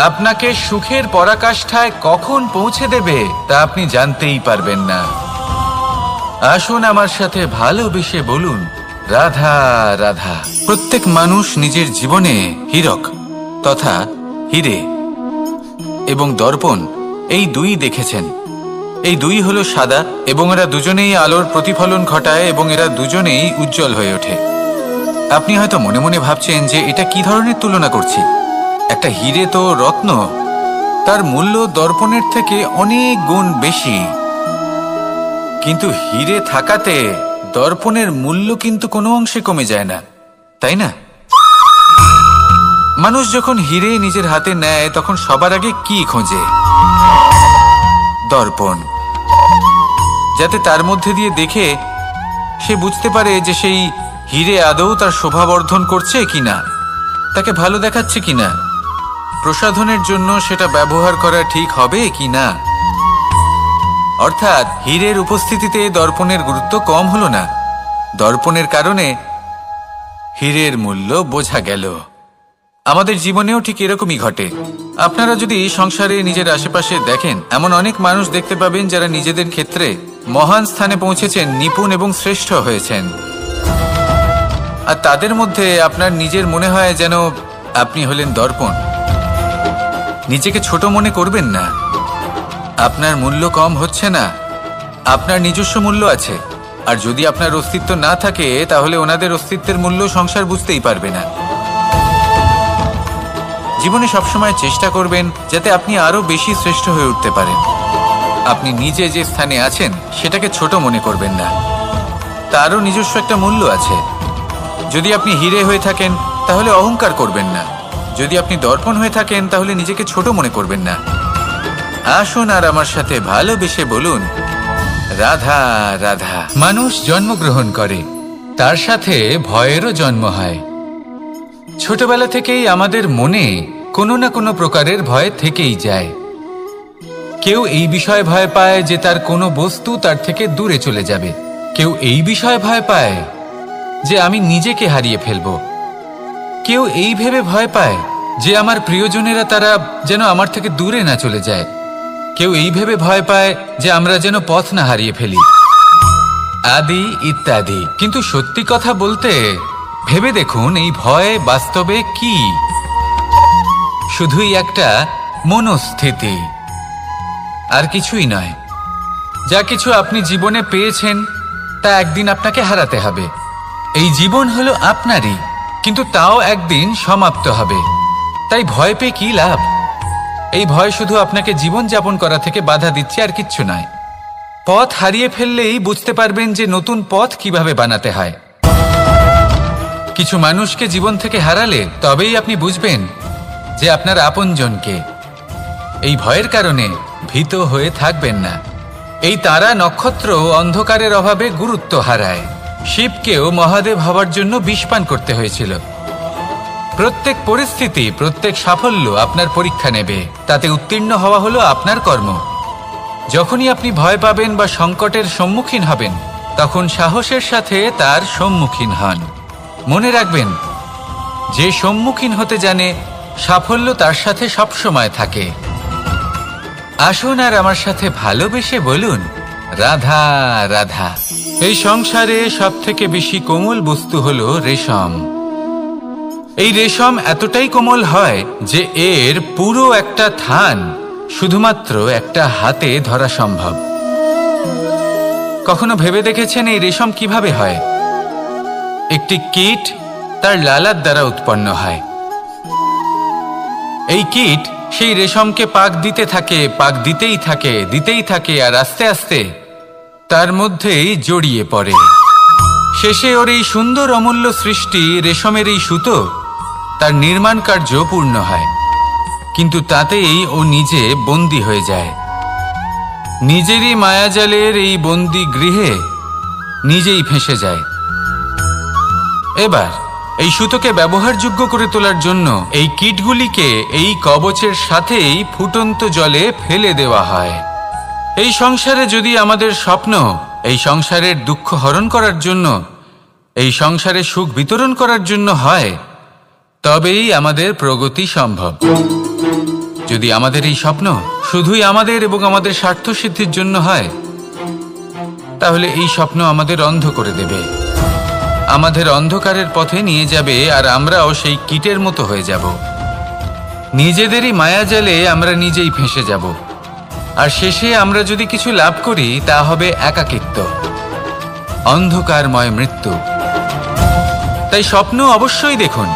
আপনাকে সুখের পরাকাষ্ঠায় কখন পৌঁছে দেবে তা আপনি জানতেই পারবেন না। আসুন আমার সাথে ভালোবেসে বলুন, রাধা রাধা। প্রত্যেক মানুষ নিজের জীবনে হীরক তথা হীরে এবং দর্পণ এই দুই দেখেছেন। এই দুই হলো সাদা এবং এরা দুজনেই আলোর প্রতিফলন ঘটায় এবং এরা দুজনেই উজ্জ্বল হয়ে ওঠে। আপনি হয়তো মনে মনে ভাবছেন যে এটা কি ধরনের তুলনা করছি। একটা হীরে তো রত্ন, তার মূল্য দর্পণের থেকে অনেক গুণ বেশি। কিন্তু হীরে থাকাতে দর্পণের মূল্য কিন্তু কোনো অংশে কমে যায় না, তাই না? মানুষ যখন হীরে নিজের হাতে নেয় তখন সবার আগে কি খোঁজে? দর্পণ, যাতে তার মধ্যে দিয়ে দেখে সে বুঝতে পারে যে সেই হীরে আদৌ তার শোভাবর্ধন করছে কিনা, তাকে ভালো দেখাচ্ছে কিনা, প্রসাধনের জন্য সেটা ব্যবহার করা ঠিক হবে কিনা। অর্থাৎ হীরের উপস্থিতিতে দর্পণের গুরুত্ব কম হলো না, দর্পণের কারণে হীরের মূল্য বোঝা গেল। আমাদের জীবনেও ঠিক এরকমই ঘটে। আপনারা যদি সংসারে নিজের আশেপাশে দেখেন, এমন অনেক মানুষ দেখতে পাবেন যারা নিজেদের ক্ষেত্রে মহান স্থানে পৌঁছেছেন, নিপুণ এবং শ্রেষ্ঠ হয়েছেন। আর তাদের মধ্যে আপনার নিজের মনে হয় যেন আপনি হলেন দর্পণ। নিজেকে ছোট মনে করবেন না। আপনার মূল্য কম হচ্ছে না, আপনার নিজস্ব মূল্য আছে। আর যদি আপনার অস্তিত্ব না থাকে তাহলে ওনাদের অস্তিত্বের মূল্য সংসার বুঝতেই পারবে না। জীবনে সবসময় চেষ্টা করবেন যাতে আপনি আরো বেশি শ্রেষ্ঠ হয়ে উঠতে পারেন। আপনি নিজে যে স্থানে আছেন সেটাকে ছোট মনে করবেন না, তারও নিজস্ব একটা মূল্য আছে। যদি আপনি হীরে হয়ে থাকেন তাহলে অহংকার করবেন না, যদি আপনি দর্পণ হয়ে থাকেন তাহলে নিজেকে ছোট মনে করবেন না। আসুন আর আমার সাথে ভালোবেসে বলুন, রাধা রাধা। মানুষ জন্মগ্রহণ করে, তার সাথে ভয়েরও জন্ম হয়। ছোটবেলা থেকেই আমাদের মনে কোনো না কোনো প্রকারের ভয় থেকেই যায়। কেউ এই বিষয়ে ভয় পায় যে তার কোনো বস্তু তার থেকে দূরে চলে যাবে, কেউ এই বিষয়ে ভয় পায় যে আমি নিজেকে হারিয়ে ফেলব, কেউ এই ভেবে ভয় পায় যে আমার প্রিয়জনেরা তারা যেন আমার থেকে দূরে না চলে যায়, কেউ এই ভেবে ভয় পায় যে আমরা যেন পথ না হারিয়ে ফেলি, আদি ইত্যাদি। কিন্তু সত্যি কথা বলতে ভেবে দেখুন, এই ভয় বাস্তবে কি? শুধুই একটা মনস্থিতি, আর কিছুই নয়। যা কিছু আপনি জীবনে পেয়েছেন তা একদিন আপনাকে হারাতে হবে। এই জীবন হলো আপনারই, কিন্তু তাও একদিন সমাপ্ত হবে। তাই ভয় পেয়ে কি লাভ? এই ভয় শুধু আপনাকে জীবন যাপন করা থেকে বাধা দিচ্ছে, আর কিচ্ছু নয়। পথ হারিয়ে ফেললেই বুঝতে পারবেন যে নতুন পথ কিভাবে বানাতে হয়। কিছু মানুষকে জীবন থেকে হারালে তবেই আপনি বুঝবেন যে আপনার আপনজনকে। এই ভয়ের কারণে ভীত হয়ে থাকবেন না। এই তারা নক্ষত্র অন্ধকারের অভাবে গুরুত্ব হারায়। শিবকেও মহাদেব হওয়ার জন্য বিষপান করতে হয়েছিল। প্রত্যেক পরিস্থিতি, প্রত্যেক সাফল্য আপনার পরীক্ষা নেবে, তাতে উত্তীর্ণ হওয়া হলো আপনার কর্ম। যখনই আপনি ভয় পাবেন বা সংকটের সম্মুখীন হবেন, তখন সাহসের সাথে তার সম্মুখীন হন। মনে রাখবেন, যে সম্মুখীন হতে জানে সাফল্য তার সাথে সবসময় থাকে। আসুন আর আমার সাথে ভালোবেসে বলুন, রাধা রাধা। এই সংসারে সব থেকে বেশি কোমল বস্তু হলো রেশম। এই রেশম এতটাই কোমল হয় যে এর পুরো একটা থান শুধুমাত্র একটা হাতে ধরা সম্ভব। কখনো ভেবে দেখেছেন এই রেশম কিভাবে হয়? একটি কীট তার লালার দ্বারা উৎপন্ন হয়। এই কীট সেই রেশমকে পাক দিতে থাকে, পাক দিতেই থাকে, দিতেই থাকে, আর আস্তে আস্তে তার মধ্যেই জড়িয়ে পড়ে। শেষে ওর এই সুন্দর অমূল্য সৃষ্টি রেশমের এই সুতো তার নির্মাণ কার্য পূর্ণ হয়, কিন্তু তাতেই ও নিজে বন্দী হয়ে যায়। নিজেরই মায়াজালের এই বন্দী গৃহে নিজেই ফেঁসে যায়। এবার এই সুতোকে ব্যবহারযোগ্য করে তোলার জন্য এই কীটগুলিকে এই কবচের সাথেই ফুটন্ত জলে ফেলে দেওয়া হয়। এই সংসারে যদি আমাদের স্বপ্ন এই সংসারের দুঃখ হরণ করার জন্য এই সংসারে সুখ বিতরণ করার জন্য হয়, তবেই আমাদের প্রগতি সম্ভব। যদি আমাদের এই স্বপ্ন শুধুই আমাদের এবং আমাদের স্বার্থ সিদ্ধির জন্য হয়, তাহলে এই স্বপ্ন আমাদের অন্ধ করে দেবে, আমাদের অন্ধকারের পথে নিয়ে যাবে, আর আমরাও সেই কীটের মতো হয়ে যাব। নিজেদেরই মায়াজালে আমরা নিজেই ফেঁসে যাব, আর শেষে আমরা যদি কিছু লাভ করি তা হবে একাকিত্ব, অন্ধকারময় মৃত্যু। তাই স্বপ্ন অবশ্যই দেখুন,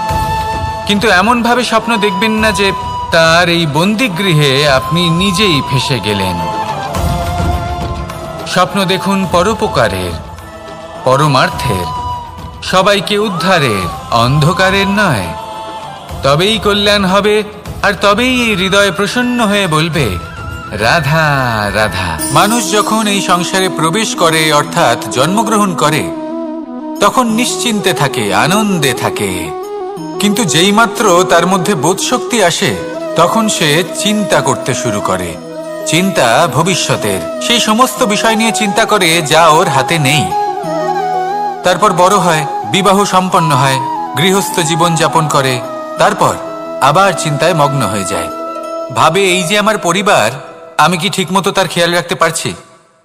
কিন্তু এমনভাবে স্বপ্ন দেখবেন না যে তার এই বন্দিগৃহে আপনি নিজেই ফেঁসে গেলেন। স্বপ্ন দেখুন পরোপকারের, পরমার্থের, সবাইকে উদ্ধারের, অন্ধকারের নয়। তবেই কল্যাণ হবে, আর তবেই এই হৃদয় প্রসন্ন হয়ে বলবে রাধা রাধা। মানুষ যখন এই সংসারে প্রবেশ করে, অর্থাৎ জন্মগ্রহণ করে, তখন নিশ্চিন্তে থাকে, আনন্দে থাকে। কিন্তু যেইমাত্র তার মধ্যে বোধশক্তি আসে, তখন সে চিন্তা করতে শুরু করে। চিন্তা ভবিষ্যতের, সেই সমস্ত বিষয় নিয়ে চিন্তা করে যা ওর হাতে নেই। তারপর বড় হয়, বিবাহ সম্পন্ন হয়, গৃহস্থ জীবন যাপন করে, তারপর আবার চিন্তায় মগ্ন হয়ে যায়। ভাবে এই যে আমার পরিবার, আমি কি ঠিকমতো তার খেয়াল রাখতে পারছি?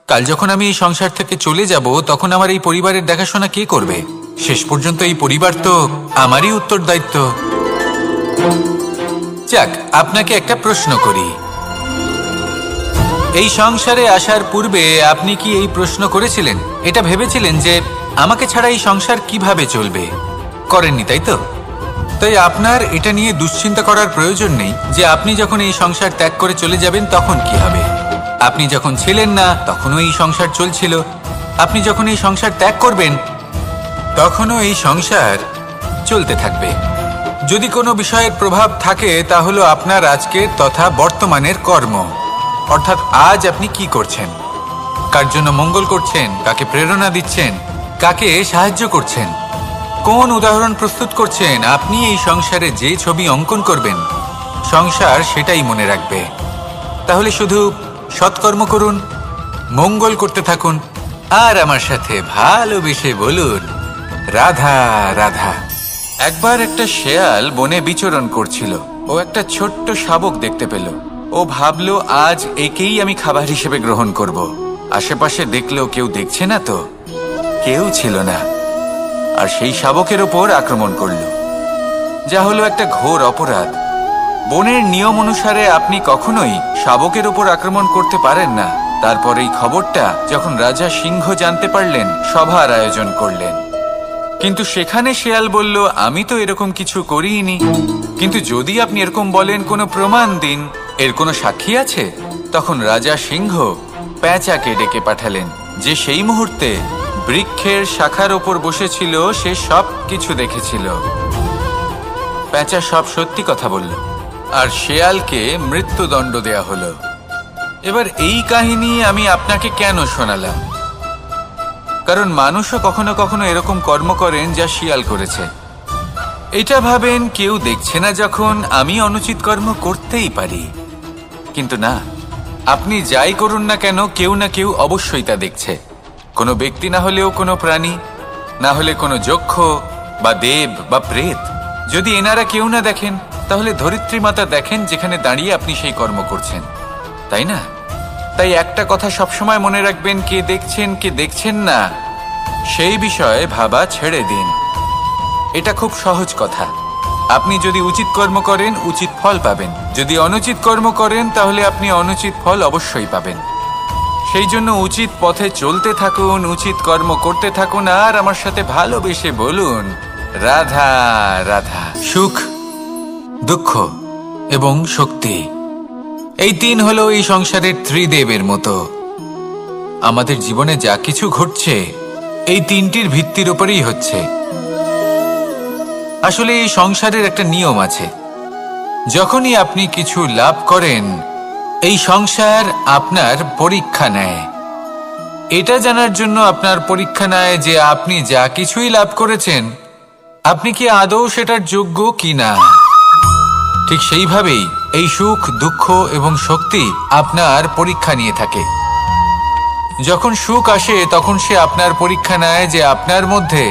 কাল যখন আমি এই সংসার থেকে চলে যাব, তখন আমার এই পরিবারের দেখাশোনা কে করবে? শেষ পর্যন্ত এই পরিবার তো আমারই উত্তরদায়িত্ব। যাক, আপনাকে একটা প্রশ্ন করি। এই সংসারে আসার পূর্বে আপনি কি এই প্রশ্ন করেছিলেন, এটা ভেবেছিলেন যে আমাকে ছাড়া এই সংসার কিভাবে চলবে? করেননি, তাই তো? তাই আপনার এটা নিয়ে দুশ্চিন্তা করার প্রয়োজন নেই যে আপনি যখন এই সংসার ত্যাগ করে চলে যাবেন তখন কি হবে। আপনি যখন ছিলেন না তখনও এই সংসার চলছিল, আপনি যখন এই সংসার ত্যাগ করবেন তখনও এই সংসার চলতে থাকবে। যদি কোনো বিষয়ের প্রভাব থাকে তা হলো আপনার আজকের তথা বর্তমানের কর্ম, অর্থাৎ আজ আপনি কি করছেন, কার জন্য মঙ্গল করছেন, কাকে প্রেরণা দিচ্ছেন, কাকে সাহায্য করছেন, কোন উদাহরণ প্রস্তুত করছেন। আপনি এই সংসারে যে ছবি অঙ্কন করবেন, সংসার সেটাই মনে রাখবে। তাহলে শুধু সৎকর্ম করুন, মঙ্গল করতে থাকুন, আর আমার সাথে ভালোবেসে বলুন রাধা রাধা। একবার একটা শেয়াল বনে বিচরণ করছিল। ও একটা ছোট্ট শাবক দেখতে পেল। ও ভাবলো আজ একেই আমি খাবার হিসেবে গ্রহণ করব। আশেপাশে দেখলো কেউ দেখছে না তো, কেউ ছিল না, আর সেই শাবকের ওপর আক্রমণ করল, যা হলো একটা ঘোর অপরাধ। বনের নিয়ম অনুসারে আপনি কখনোই শাবকের ওপর আক্রমণ করতে পারেন না। তারপর এই খবরটা যখন রাজা সিংহ জানতে পারলেন, সভার আয়োজন করলেন। কিন্তু সেখানে শেয়াল বলল, আমি তো এরকম কিছু করিনি। কিন্তু যদি আপনি এরকম বলেন, কোনো প্রমাণ দিন, এর কোনো সাক্ষী আছে? তখন রাজা সিংহ পেঁচাকে ডেকে পাঠালেন, যে সেই মুহূর্তে বৃক্ষের শাখার ওপর বসেছিল, সে সব কিছু দেখেছিল। পেঁচা সব সত্যি কথা বলল, আর শেয়ালকে মৃত্যুদণ্ড দেয়া হলো। এবার এই কাহিনী আমি আপনাকে কেন শোনালাম? কারণ মানুষও কখনো কখনো এরকম কর্ম করেন যা শিয়াল করেছে। এটা ভাবেন কেউ দেখছে না, যখন আমি অনুচিত কর্ম করতেই পারি। কিন্তু না, আপনি যাই করুন না কেন, কেউ না কেউ অবশ্যই তা দেখছে। কোনো ব্যক্তি না হলেও কোনো প্রাণী, না হলে কোনো যক্ষ বা দেব বা প্রেত। যদি এনারা কেউ না দেখেন, তাহলে ধরিত্রী মাতা দেখেন, যেখানে দাঁড়িয়ে আপনি সেই কর্ম করছেন, তাই না? তাই একটা কথা সবসময় মনে রাখবেন, কে দেখছেন কে দেখছেন না সেই বিষয়ে ভাবা ছেড়ে দিন। এটা খুব সহজ কথা। আপনি যদি উচিত কর্ম করেন, উচিত ফল পাবেন। যদি অনুচিত কর্ম করেন, তাহলে আপনি অনুচিত ফল অবশ্যই পাবেন। সেই জন্য উচিত পথে চলতে থাকুন, উচিত কর্ম করতে থাকুন, আর আমার সাথে ভালোবেসে বলুন রাধা রাধা। সুখ, দুঃখ এবং শক্তি, এই তিন হলো এই সংসারের ত্রিদেবের মতো। আমাদের জীবনে যা কিছু ঘটছে এই তিনটির ভিত্তির উপরেই হচ্ছে। আসলে এই সংসারের একটা নিয়ম আছে, যখনই আপনি কিছু লাভ করেন, এই সংসার আপনার পরীক্ষা নেয়। এটা জানার জন্য আপনার পরীক্ষা নেয় যে আপনি যা কিছুই লাভ করেছেন, আপনি কি আদৌ সেটার যোগ্য কিনা। ঠিক সেইভাবেই এই সুখ, দুঃখ এবং শক্তি আপনার পরীক্ষা নিয়ে থাকে। যখন সুখ আসে, তখন সে আপনার পরীক্ষা নেয় যে আপনার মধ্যে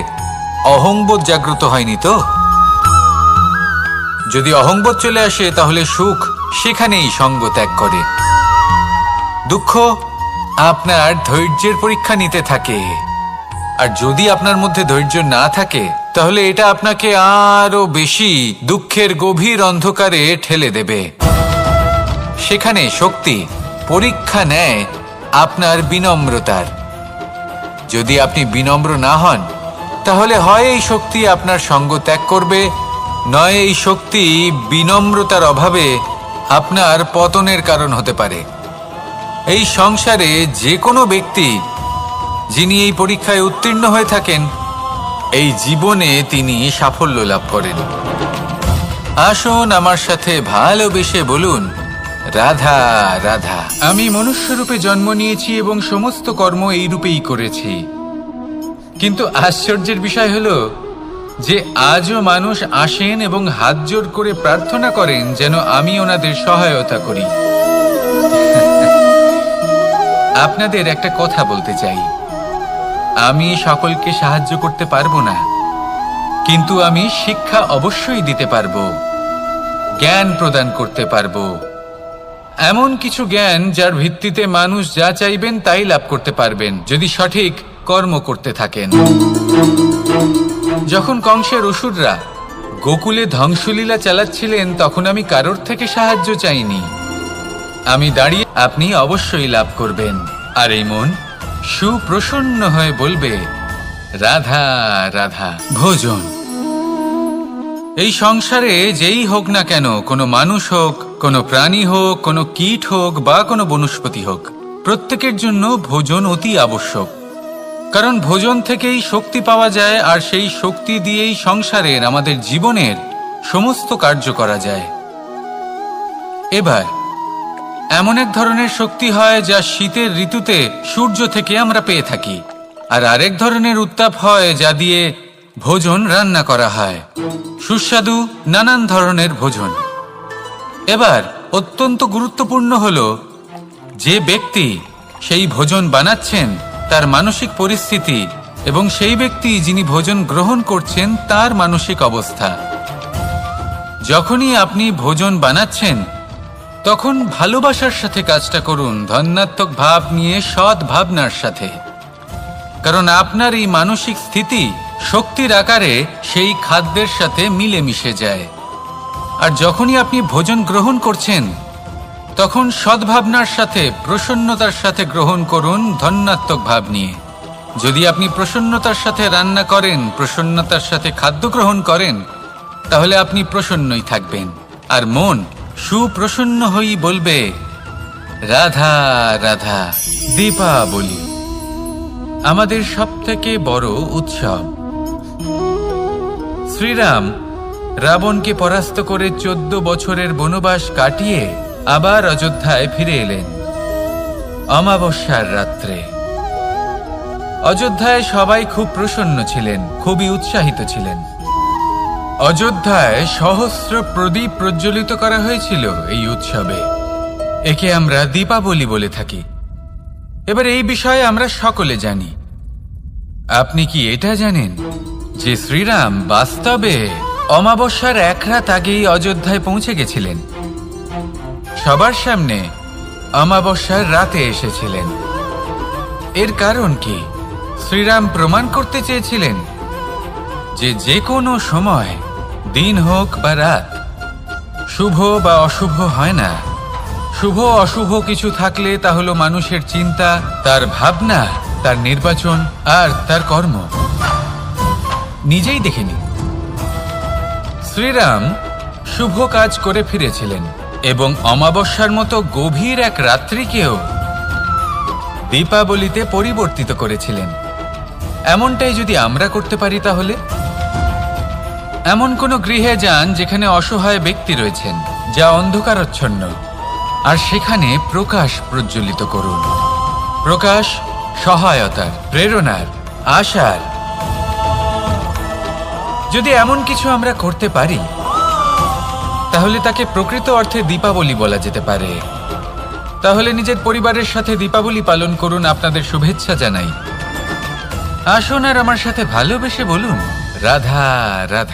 অহংবোধ জাগ্রত হয়নি তো? যদি অহংবোধ চলে আসে তাহলে সুখ সেখানেই সঙ্গ ত্যাগ করে। দুঃখ আপনার ধৈর্যের পরীক্ষা নিতে থাকে, আর যদি আপনার মধ্যে ধৈর্য না থাকে তাহলে এটা আপনাকে আরো বেশি দুঃখের গভীর অন্ধকারে ঠেলে দেবে। সেখানে শক্তি পরীক্ষা নেয় আপনার বিনম্রতার। যদি আপনি বিনম্র না হন তাহলে হয় এই শক্তি আপনার সঙ্গ ত্যাগ করবে, নয় এই শক্তি বিনম্রতার অভাবে আপনার পতনের কারণ হতে পারে। এই সংসারে যে কোনো ব্যক্তি যিনি এই পরীক্ষায় উত্তীর্ণ হয়ে থাকেন, এই জীবনে তিনি সাফল্য লাভ করেন। আসুন আমার সাথে ভালোবেসে বলুন, রাধা রাধা। আমি মনুষ্যরূপে জন্ম নিয়েছি এবং সমস্ত কর্ম এই রূপেই করেছি, কিন্তু আশ্চর্যের বিষয় হলো যে আজও মানুষ আসেন এবং হাত জোড় করে প্রার্থনা করেন যেন আমি ওনাদের সহায়তা করি। আপনাদের একটা কথা বলতে চাই, আমি সকলকে সাহায্য করতে পারবো না, কিন্তু আমি শিক্ষা অবশ্যই দিতে পারবো, জ্ঞান প্রদান করতে পারবো, এমন কিছু জ্ঞান যার ভিত্তিতে মানুষ যা চাইবেন তাই লাভ করতে পারবেন যদি সঠিক কর্ম করতে থাকেন। যখন কংসের অসুররা গোকুলে ধ্বংসলীলা চালাচ্ছিলেন তখন আমি কারোর থেকে সাহায্য চাইনি। আমি দাঁড়িয়ে আপনি অবশ্যই লাভ করবেন, আর এই মন সুপ্রসন্ন হয়ে বলবে রাধা রাধা। ভোজন এই সংসারে যেই হোক না কেন, কোনো মানুষ হোক, কোনো প্রাণী হোক, কোনো কীট হোক বা কোনো বনস্পতি হোক, প্রত্যেকের জন্য ভোজন অতি আবশ্যক। কারণ ভোজন থেকেই শক্তি পাওয়া যায়, আর সেই শক্তি দিয়েই সংসারের আমাদের জীবনের সমস্ত কার্য করা যায়। এবার এমন এক ধরনের শক্তি হয় যা শীতের ঋতুতে সূর্য থেকে আমরা পেয়ে থাকি, আর আরেক ধরনের উত্তাপ হয় যা দিয়ে ভোজন রান্না করা হয়, সুস্বাদু নানান ধরনের ভোজন। এবার অত্যন্ত গুরুত্বপূর্ণ হলো যে ব্যক্তি সেই ভোজন বানাচ্ছেন তার মানসিক পরিস্থিতি এবং সেই ব্যক্তি যিনি ভোজন গ্রহণ করছেন তার মানসিক অবস্থা। যখনই আপনি ভোজন বানাচ্ছেন তখন ভালোবাসার সাথে কাজটা করুন, ধন্যাত্মক ভাব নিয়ে, সৎ ভাবনার সাথে, কারণ আপনার এই মানসিক স্থিতি শক্তির আকারে সেই খাদ্যের সাথে মিলে মিশে যায়। আর যখনই আপনি ভোজন গ্রহণ করছেন তখন সদ্ভাবনার সাথে, প্রসন্নতার সাথে গ্রহণ করুন, ধন্যাত্মক ভাব নিয়ে। যদি আপনি প্রসন্নতার সাথে রান্না করেন, প্রসন্নতার সাথে খাদ্য গ্রহণ করেন, তাহলে আপনি প্রসন্নই থাকবেন, আর মন সুপ্রসন্ন হয়েই বলবে রাধা রাধা। দীপাবলি আমাদের সবথেকে বড় উৎসব। শ্রীরাম রাবণকে পরাস্ত করে 14 বছরের বনবাস কাটিয়ে আবার অযোধ্যায় ফিরে এলেন অমাবস্যার রাত্রে। অযোধ্যায় সবাই খুব প্রসন্ন ছিলেন, খুবই উৎসাহিত ছিলেন। অযোধ্যায় সহস্র প্রদীপ প্রজ্বলিত করা হয়েছিল এই উৎসবে। একে আমরা দীপাবলি বলে থাকি। এবার এই বিষয়ে আমরা সকলে জানি। আপনি কি এটা জানেন যে শ্রীরাম বাস্তবে অমাবস্যার এক রাত আগেই অযোধ্যায় পৌঁছে গেছিলেন? সবার সামনে অমাবস্যার রাতে এসেছিলেন। এর কারণ কি? শ্রীরাম প্রমাণ করতে চেয়েছিলেন যে যে কোনো সময়, দিন হোক বা রাত, শুভ বা অশুভ হয় না। শুভ অশুভ কিছু থাকলে তা হলো মানুষের চিন্তা, তার ভাবনা, তার নির্বাচন আর তার কর্ম। নিজেই দেখে নিন, শ্রীরাম শুভ কাজ করে ফিরেছিলেন এবং অমাবস্যার মতো গভীর এক রাত্রিকেও দীপাবলিতে পরিবর্তিত করেছিলেন। এমনটাই যদি আমরা করতে পারি তাহলে? এমন কোন গৃহে যান যেখানে অসহায় ব্যক্তি রয়েছেন, যা অন্ধকারাচ্ছন্ন, আর সেখানে প্রকাশ প্রজ্বলিত করুন। প্রকাশ সহায়তার, প্রেরণার, আশার। যদি এমন কিছু আমরা করতে পারি তাহলে তাকে প্রকৃত অর্থে দীপাবলি বলা যেতে পারে। তাহলে নিজের পরিবারের সাথে দীপাবলি পালন করুন। আপনাদের শুভেচ্ছা জানাই। আসুন আর আমার সাথে ভালোবেসে বলুন রাধা রাধা।